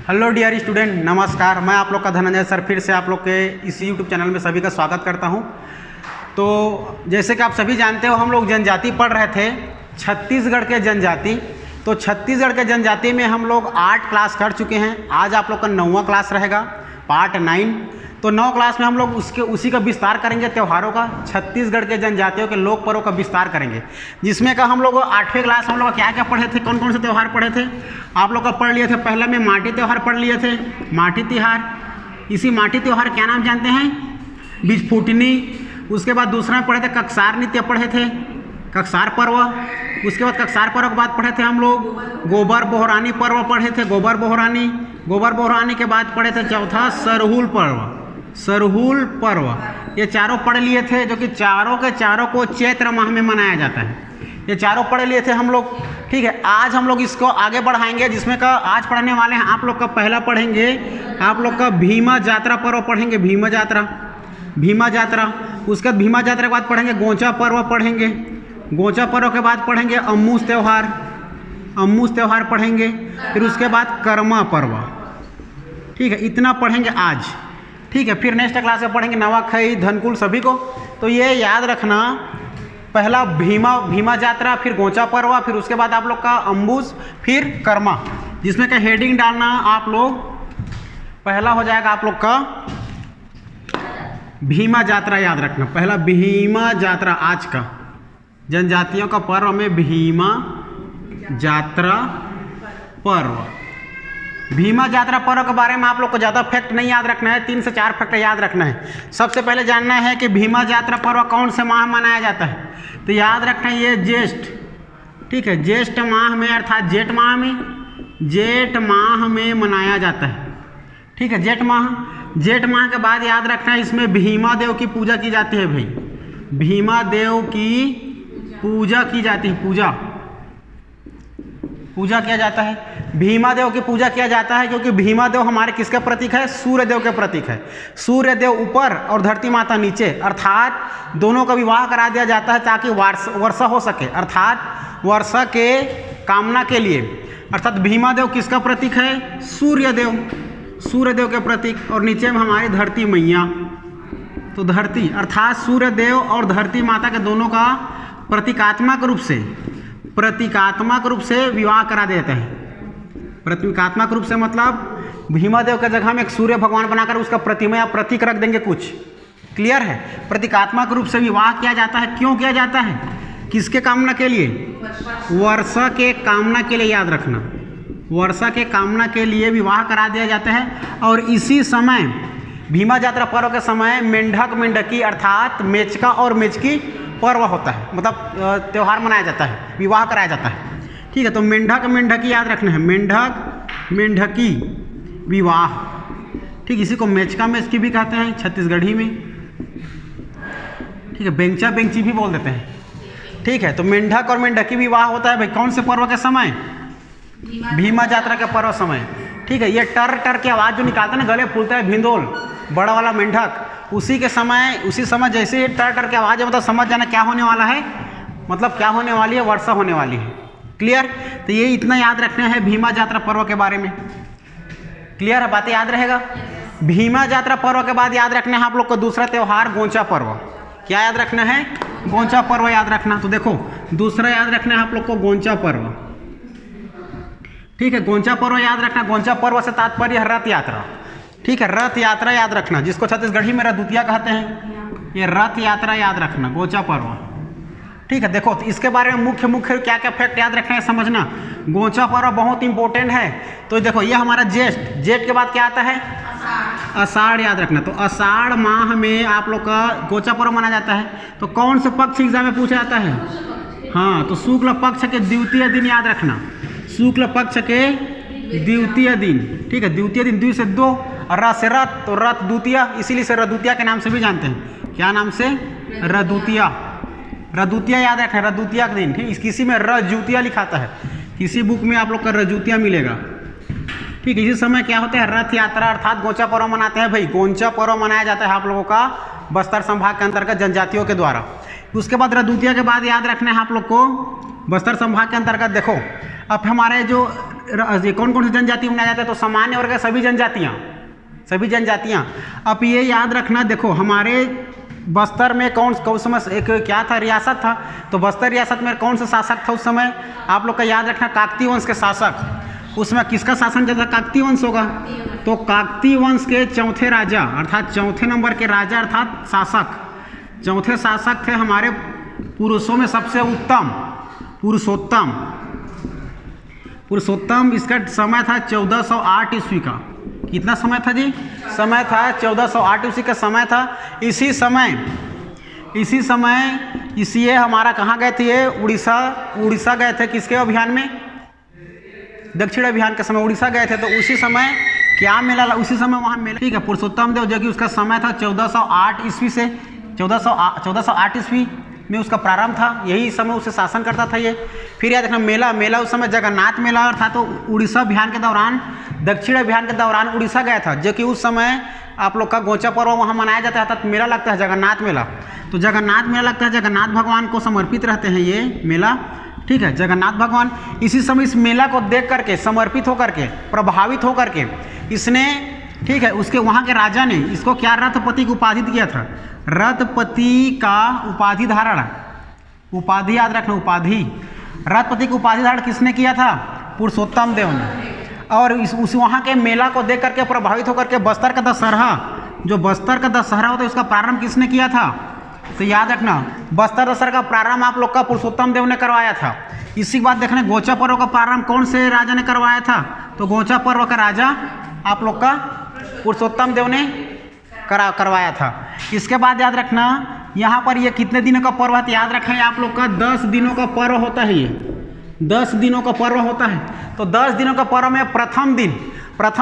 Hello dear student, नमस्कार। मैं आप लोग का धनंजय सर फिर से आप लोग के इस यूट्यूब चैनल में सभी का स्वागत करता हूं। तो जैसे कि आप सभी जानते हो, हम लोग जनजाति पढ़ रहे थे, छत्तीसगढ़ के जनजाति। तो छत्तीसगढ़ के जनजाति में हम लोग 8 क्लास कर चुके हैं। आज आप लोग का 9वां क्लास रहेगा, पार्ट 9। तो 9 क्लास में हम लोग उसी का विस्तार करेंगे, त्योहारों का, छत्तीसगढ़ के जनजातियों के लोक पर्वों का विस्तार करेंगे। जिसमें का हम लोग 8वें क्लास हम लोग क्या क्या पढ़े थे, कौन कौन से त्यौहार पढ़े थे आप लोग का पढ़ लिए थे। पहले में माटी त्यौहार पढ़ लिए थे, माटी त्यौहार। इसी माटी त्यौहार क्या नाम जानते हैं? बीज फूटनी। उसके बाद दूसरा पढ़े थे कक्सार नृत्य पढ़े थे, कक्सार पर्व। उसके बाद कक्सार पर्व के बाद पढ़े थे हम लोग गोबर बोहरानी पर्व पढ़े थे, गोबर बोहरानी। गोबर बोहरानी के बाद पढ़े थे चौथा सरहुल पर्व, सरहुल पर्व। ये चारों पढ़ लिए थे, जो कि चारों के चारों को चैत्र माह में मनाया जाता है। ये चारों पढ़ लिए थे हम लोग। ठीक है, आज हम लोग इसको आगे बढ़ाएंगे, जिसमें का आज पढ़ने वाले हैं आप लोग का पहला पढ़ेंगे आप लोग का भीमा जात्रा पर्व पढ़ेंगे, भीमा जात्रा, भीमा जात्रा। उसके बाद भीमा जात्रा के बाद पढ़ेंगे गोंचा पर्व पढ़ेंगे, गोंचा पर्व के बाद पढ़ेंगे अम्मूस त्यौहार, अम्मूस त्यौहार पढ़ेंगे। फिर उसके बाद कर्मा पर्व। ठीक है, इतना पढ़ेंगे आज। ठीक है, फिर नेक्स्ट क्लास में पढ़ेंगे नवाखाई, धनकुल, सभी को। तो ये याद रखना, पहला भीमा जात्रा, फिर गोंचा पर्व, फिर उसके बाद आप लोग का अम्बुस, फिर कर्मा। जिसमें का हेडिंग डालना आप लोग, पहला हो जाएगा आप लोग का भीमा जात्रा, याद रखना। पहला भीमा जात्रा, आज का जनजातियों का पर्व में भीमा जात्रा पर्व। भीमा जात्रा पर्व के बारे में आप लोग को ज़्यादा फैक्ट नहीं याद रखना है, 3 से 4 फैक्ट याद रखना है। सबसे पहले जानना है कि भीमा जात्रा पर्व कौन से माह मनाया जाता है। तो याद रखना है ये ज्येष्ठ, ठीक है, ज्येष्ठ माह में, अर्थात जेठ माह में, जेठ माह में मनाया जाता है। ठीक है, जेठ माह। जेठ माह के बाद याद रखना है इसमें भीमा देव की पूजा की जाती है। भाई भीमा देव की पूजा की जाती है, पूजा किया जाता है। भीमा देव की पूजा किया जाता है क्योंकि भीमा देव हमारे किसका प्रतीक है? सूर्य देव के प्रतीक है। सूर्य देव ऊपर और धरती माता नीचे, अर्थात दोनों का विवाह करा दिया जाता है ताकि वर्षा हो सके, अर्थात वर्षा के कामना के लिए। अर्थात भीमा देव किसका प्रतीक है? सूर्य देव, सूर्य देव के प्रतीक। और नीचे में हमारी धरती मैया, तो धरती अर्थात सूर्य देव और धरती माता के दोनों का प्रतीकात्मक रूप से विवाह करा देते हैं। प्रतीकात्मक रूप से मतलब भीमा देव के जगह में एक सूर्य भगवान बनाकर उसका प्रतिमा या प्रतीक रख देंगे कुछ। क्लियर है? प्रतीकात्मक रूप से विवाह किया जाता है। क्यों किया जाता है? किसके कामना के लिए? वर्षा के कामना के लिए, याद रखना। वर्षा के कामना के लिए विवाह करा दिया जाता है। और इसी समय भीमा जात्रा पर्व के समय मेंढक मेंढकी अर्थात मेचका और मेचकी पर्व होता है, मतलब त्यौहार मनाया जाता है, विवाह कराया जाता है। ठीक है, तो मेंढक मेंढकी याद रखना है, मेंढक मेंढकी विवाह। ठीक, इसी को मेचका मेचकी भी कहते हैं छत्तीसगढ़ी में। ठीक है, बेंचा बेंची भी बोल देते हैं। ठीक है, तो मेंढक और मेंढकी विवाह होता है भाई कौन से पर्व के समय? भीमा जात्रा के पर्व समय। ठीक है, ये टर टर की आवाज़ जो निकालता है ना, गले फूलता है भिंदोल, बड़ा वाला मेंढक, उसी समय जैसे ही टर टर की आवाज़ है, मतलब समझ जाना क्या होने वाला है, मतलब क्या होने वाली है, वर्षा होने वाली है। क्लियर? तो ये इतना याद रखना है भीमा जात्रा पर्व के बारे में। क्लियर है? बातें याद रहेगा। भीमा जात्रा पर्व के बाद याद रखना है आप लोग को दूसरा त्यौहार गोंचा पर्व। क्या याद रखना है? गोंचा पर्व याद रखना। तो देखो, दूसरा याद रखना है आप लोग को गोंचा पर्व। ठीक है, गोंचा पर्व याद रखना। गोंचा पर्व से तात्पर्य है रथ यात्रा। ठीक है, रथ यात्रा याद रखना, जिसको छत्तीसगढ़ी में रथदूतिया कहते हैं। ये रथ यात्रा याद रखना, गोंचा पर्व। ठीक है, देखो तो इसके बारे में मुख्य क्या क्या फैक्ट याद रखना है, समझना। गोंचा पर्व बहुत इंपॉर्टेंट है। तो देखो, ये हमारा ज्येष्ठ, जेठ के बाद क्या आता है? आषाढ़, याद रखना। तो आषाढ़ माह में आप लोग का गोंचा पर्व मनाया जाता है। तो कौन से पक्ष एग्जाम में पूछा जाता है? हाँ, तो शुक्ल पक्ष के द्वितीय दिन, याद रखना, शुक्ल पक्ष के द्वितीय दिन। ठीक है, द्वितीय दिन, द्वि से 2, र से रथ, तो रथ द्वितीय, इसीलिए से रथदूतिया के नाम से भी जानते हैं। क्या नाम से? रथदूतिया। रथदूतिया याद रखें, रथदूतिया के दिन। ठीक, किसी में रजूतिया लिखाता है, किसी बुक में आप लोग का रजूतिया मिलेगा। ठीक, इसी समय क्या होता है? रथ यात्रा अर्थात गोंचा पर्व मनाते हैं। भाई गोंचा पर्व मनाया जाता है आप लोगों का बस्तर संभाग के अंतर्गत जनजातियों के द्वारा। उसके बाद रथदूतिया के बाद याद रखना है आप लोग को बस्तर संभाग के अंतर्गत देखो अब हमारे जो कौन कौन सी जनजाति मनाया जाता है, तो सामान्य वर्ग के सभी जनजातियाँ। अब ये याद रखना, देखो हमारे बस्तर में कौन समय एक क्या था, रियासत था, तो बस्तर रियासत में कौन सा शासक था उस समय, आप लोग का याद रखना, काकतीय वंश के शासक। उसमें किसका शासन चलता, काकतीय वंश होगा। तो काकतीय वंश के चौथे राजा अर्थात चौथे नंबर के राजा अर्थात शासक, चौथे शासक थे हमारे पुरुषों में सबसे उत्तम पुरुषोत्तम। इसका समय था 1408 ईस्वी का। कितना समय था जी, समय था 1408 ईस्वी का समय था। इसी समय ये हमारा कहाँ गए थे, उड़ीसा गए थे, किसके अभियान में, दक्षिण अभियान के समय उड़ीसा गए थे। तो उसी समय क्या मेला, उसी समय वहाँ मेला, ठीक है, पुरुषोत्तम देव, जो कि उसका समय था 1408 ईस्वी से 1408 ईस्वी में उसका प्रारंभ था, यही समय उसे शासन करता था ये। फिर याद रखना मेला उस समय जगन्नाथ मेला था, तो उड़ीसा अभियान के दौरान, दक्षिण अभियान के दौरान उड़ीसा गया था, जो कि उस समय आप लोग का गोचा पर्व वहाँ मनाया जाता है, तो मेला लगता है जगन्नाथ मेला। तो जगन्नाथ मेला लगता है, जगन्नाथ भगवान को समर्पित रहते हैं ये मेला, ठीक है, जगन्नाथ भगवान। इसी समय इस मेला को देख करके, समर्पित होकर के, प्रभावित होकर के इसने, ठीक है, उसके वहाँ के राजा ने इसको क्या रथपति की उपाधि दिया था, रथपति का उपाधि धारण, उपाधि याद रखना, उपाधि, रथपति की उपाधि धारण किसने किया था, पुरुषोत्तम देव ने। और उस वहाँ के मेला को देख करके प्रभावित होकर के बस्तर का दशहरा, जो बस्तर का दशहरा होता है उसका प्रारंभ किसने किया था, तो याद रखना बस्तर दशहरा का प्रारंभ आप लोग का पुरुषोत्तम देव ने करवाया था। इसी के बाद देखना गोचा पर्व का प्रारंभ कौन से राजा ने करवाया था, तो गोचा पर्व का राजा आप लोग का पुरुषोत्तम देव ने करवाया था। इसके बाद याद रखना यहाँ पर ये कितने दिनों का पर्व है, तो याद रखना आप लोग का 10 दिनों का पर्व होता है, ये 10 दिनों का पर्व होता है। तो 10 दिनों का पर्व में प्रथम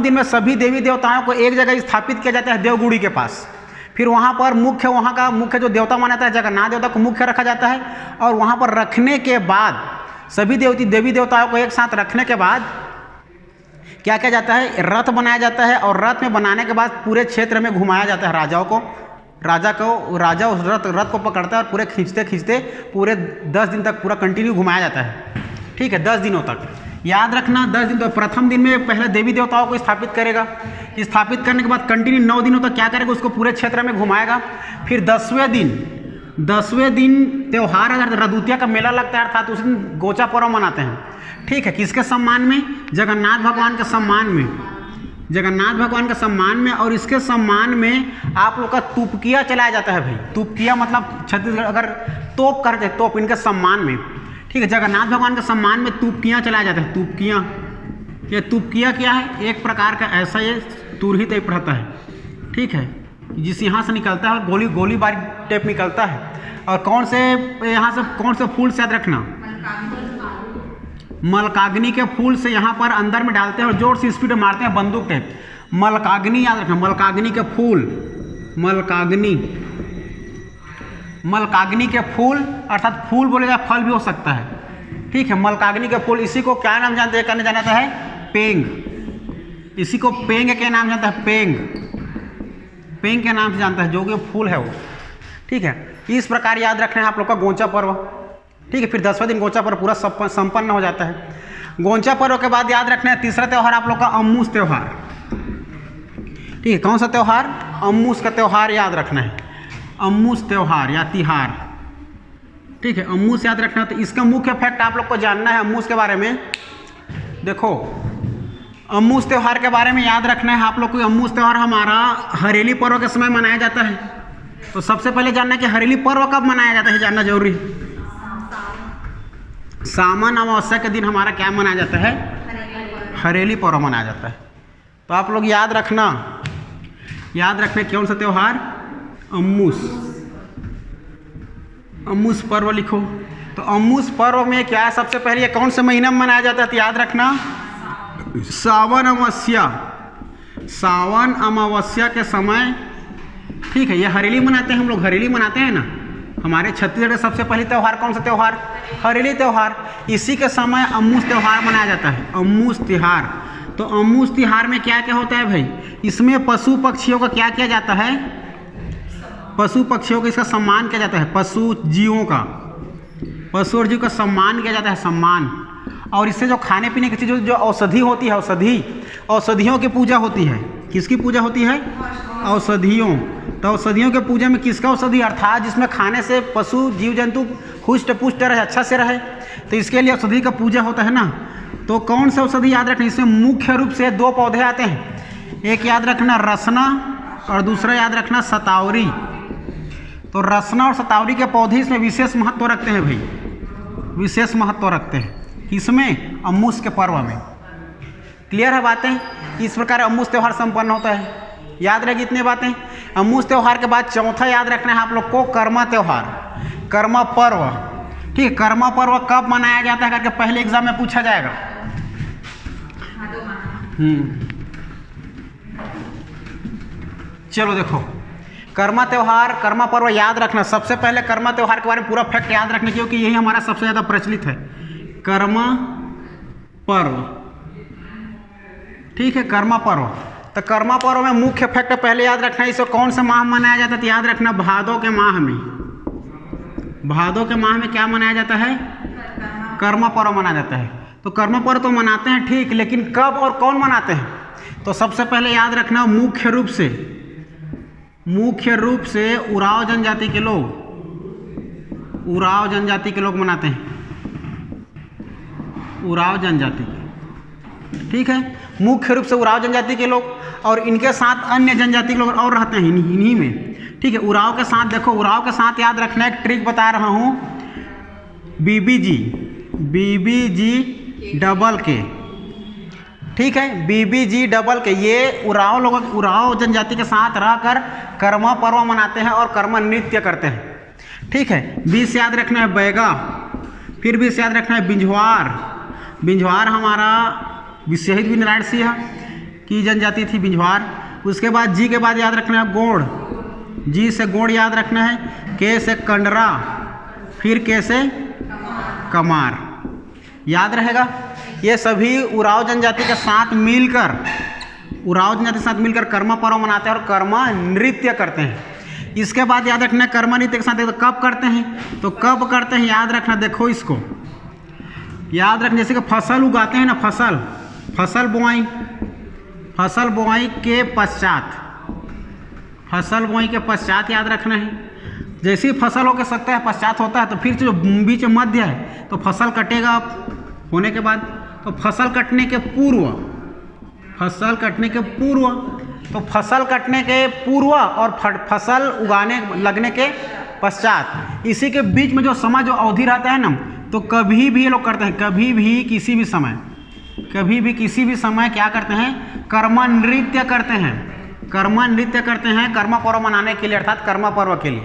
दिन में सभी देवी देवताओं को एक जगह स्थापित किया जाता है देवगुड़ी के पास। फिर वहाँ पर वहाँ का मुख्य जो देवता माना जाता है जगन्नाथ देवता को मुख्य रखा जाता है, और वहाँ पर रखने के बाद सभी देवी देवताओं को एक साथ रखने के बाद क्या किया जाता है, रथ बनाया जाता है, और रथ में बनाने के बाद पूरे क्षेत्र में घुमाया जाता है राजा उस रथ को पकड़ता है और पूरे खींचते पूरे 10 दिन तक पूरा कंटिन्यू घुमाया जाता है, ठीक है, 10 दिनों तक। याद रखना 10 दिन, तो प्रथम दिन में पहले देवी देवताओं को स्थापित करेगा, स्थापित करने के बाद कंटिन्यू 9 दिनों तक क्या करेगा, उसको पूरे क्षेत्र में घुमाएगा। फिर 10वें दिन त्यौहार रथदूतिया का मेला लगता है, अर्थात उस दिन गोचा पर्व मनाते हैं, ठीक है, किसके सम्मान में, जगन्नाथ भगवान के सम्मान में, जगन्नाथ भगवान के सम्मान में। और इसके सम्मान में आप लोग का तुपकिया चलाया जाता है भाई, तुपकिया मतलब छत्तीसगढ़ अगर तोप करते, तोप इनके सम्मान में, ठीक है, जगन्नाथ भगवान के सम्मान में तुपकियाँ चलाया जाता है, तुपकियाँ। ये तुपकिया क्या है, एक प्रकार का ऐसा ये तुरही टाइप रहता है, ठीक है, जिस यहाँ से निकलता है और गोली बारी टाइप निकलता है। और कौन से फूल से याद रखना, मलकाग्नि के फूल से यहाँ पर अंदर में डालते हैं और जोर से स्पीड में मारते हैं, बंदूक टाइप। मलकाग्नि याद रखना, मलकाग्नि के फूल, मलकाग्नि के फूल अर्थात फूल बोलेगा, फल भी हो सकता है, ठीक है, मलकाग्नि के फूल। इसी को क्या नाम जानते हैं, कहने जाना जाता है पेंग, इसी को पेंग के नाम जानता है, पेंग के नाम से जानता है, जो कि फूल है वो, ठीक है। इस प्रकार याद रखना है आप लोग का गोचा पर्व, ठीक है। फिर 10वें दिन गोचा पर्व पूरा संपन्न हो जाता है। गोचा पर्व के बाद याद रखना है तीसरा त्यौहार आप लोग का अम्मूस त्यौहार, ठीक है, कौन सा त्यौहार, अम्मूस का त्यौहार याद रखना है, अम्मूस त्यौहार या तिहार, ठीक है, अम्मूस याद रखना। तो इसका मुख्य फैक्ट आप लोग को जानना है अम्मूस के बारे में। देखो अम्मूस त्यौहार के बारे में याद रखना है आप लोग को। अम्मूस त्यौहार हमारा हरेली पर्व के समय मनाया जाता है। तो सबसे पहले जानना है कि हरेली पर्व कब मनाया जाता है, जानना जरूरी है। सावन अमावस्या के दिन हमारा क्या मनाया जाता है, हरेली पर्व मनाया जाता है। तो आप लोग याद रखना कौन सा त्यौहार, अम्मूस पर्व लिखो। तो अम्मूस पर्व में क्या है, सबसे पहले ये कौन से महीना में मनाया जाता है, तो याद रखना सावन अमावस्या के समय, ठीक है। ये हरेली मनाते हैं हम लोग, हरेली मनाते हैं ना, हमारे छत्तीसगढ़ का सबसे पहले त्यौहार कौन सा त्यौहार, हरेली त्यौहार। इसी के समय अम्मूस त्यौहार मनाया जाता है, अम्मूस तिहार। तो अम्मूस तिहार में क्या क्या होता है भाई, इसमें पशु पक्षियों का क्या किया जाता है, पशु पक्षियों का इसका सम्मान किया जाता है, पशु जीवों का, पशु और जीव का सम्मान किया जाता है, सम्मान। और इससे जो खाने पीने की चीज़ जो औषधि होती है, औषधियों की पूजा होती है। किसकी पूजा होती है? औषधियों। तो औषधियों के पूजा में किसका औषधि, अर्थात जिसमें खाने से पशु जीव जंतु हुष्ट पुष्ट रहे, अच्छा से रहे, तो इसके लिए औषधि का पूजा होता है ना। तो कौन सा औषधि याद रखना, इसमें मुख्य रूप से 2 पौधे आते हैं। एक याद रखना रसना और दूसरा याद रखना सतावरी। तो रसना और सतावरी के पौधे इसमें विशेष महत्व रखते हैं भाई, विशेष महत्व रखते हैं। किसमें? अम्मूस के पर्व में। क्लियर है बातें? इस प्रकार अम्मूस त्यौहार संपन्न होता है। याद रहेगी इतनी बातें। अम्मूस त्यौहार के बाद चौथा याद रखना है आप लोग को कर्मा त्यौहार, कर्मा पर्व। ठीक है, कर्मा पर्व कब मनाया जाता है करके पहले एग्जाम में पूछा जाएगा। चलो देखो, कर्मा त्यौहार, कर्मा पर्व याद रखना। सबसे पहले कर्मा त्यौहार के बारे में पूरा फैक्ट याद रखने क्योंकि यही हमारा सबसे ज़्यादा प्रचलित है, कर्मा पर्व। ठीक है, कर्मा पर्व। तो कर्मा पर्व में मुख्य फैक्ट पहले याद रखना है। इसे कौन सा माह मनाया जाता है? तो याद रखना भादों के माह में। भादों के माह में क्या मनाया जाता है? कर्मा पर्व मनाया जाता है। तो कर्मा पर्व तो मनाते हैं ठीक, लेकिन कब और कौन मनाते हैं? तो सबसे पहले याद रखना मुख्य रूप से उराव जनजाति के लोग, उराव जनजाति के लोग मनाते हैं, उराव जनजाति के। ठीक है, मुख्य रूप से उराव जनजाति के लोग, और इनके साथ अन्य जनजाति के लोग और रहते हैं इन्हीं में। ठीक है, उराव के साथ देखो, उराव के साथ याद रखना एक ट्रिक बता रहा हूँ, बीबीजी डबल के। ठीक है, बीबीजी डबल के, ये उराव लोग उराव जनजाति के साथ रहकर कर्मा पर्व मनाते हैं और कर्मा नृत्य करते हैं। ठीक है, बी से याद रखना है बैगा, फिर बी से याद रखना है बिंझवार। बिंझवार हमारा शहीद वीरनारायण सिंह की जनजाति थी बिंझवार। उसके बाद जी के बाद याद रखना है गोड़, जी से गोड़ याद रखना है, के से कंडरा, फिर के से कमार। याद रहेगा। ये सभी उराव जनजाति के साथ मिलकर, उराव जनजाति के साथ मिलकर कर्मा पर्व मनाते हैं और कर्मा नृत्य करते हैं। इसके बाद याद रखना है कर्मा नृत्य के साथ तो कब करते हैं, तो कब करते हैं याद रखना। देखो इसको याद रखना, जैसे कि फसल उगाते हैं ना, फसल बुआई, फसल बुआई के पश्चात, फसल बुआई के पश्चात याद रखना है। जैसी फसल हो के सकता है पश्चात होता है, तो फिर जो बीच मध्य है तो फसल कटेगा होने के बाद, तो फसल कटने के पूर्व, फसल कटने के पूर्व, तो फसल कटने के पूर्व और फसल उगाने लगने के पश्चात, इसी के बीच में जो समय जो अवधि रहता है ना, तो कभी भी ये लोग करते हैं, कभी भी किसी भी समय, कभी भी किसी भी समय क्या करते हैं, कर्मा नृत्य करते हैं, कर्मा नृत्य करते हैं कर्मा पर्व मनाने के लिए, अर्थात कर्मा पर्व के लिए।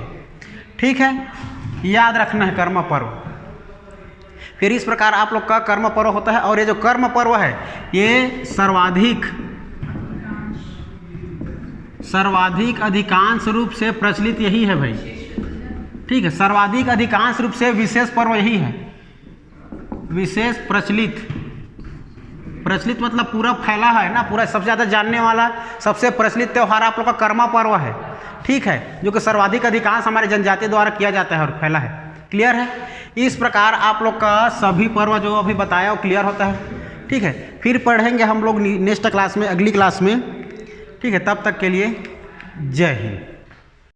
ठीक है, याद रखना है कर्मा पर्व। फिर इस प्रकार आप लोग का कर्म पर्व होता है। और ये जो कर्म पर्व है ये सर्वाधिक अधिकांश रूप से प्रचलित यही है भाई। ठीक है, सर्वाधिक अधिकांश रूप से विशेष पर्व यही है, विशेष प्रचलित मतलब पूरा फैला है ना, पूरा सबसे ज़्यादा जानने वाला सबसे प्रचलित त्यौहार आप लोग का कर्मा पर्व है। ठीक है, जो कि सर्वाधिक अधिकांश हमारे जनजाति द्वारा किया जाता है और फैला है। क्लियर है। इस प्रकार आप लोग का सभी पर्व जो अभी बताया वो क्लियर होता है। ठीक है, फिर पढ़ेंगे हम लोग नेक्स्ट क्लास में, अगली क्लास में। ठीक है, तब तक के लिए जय हिंद।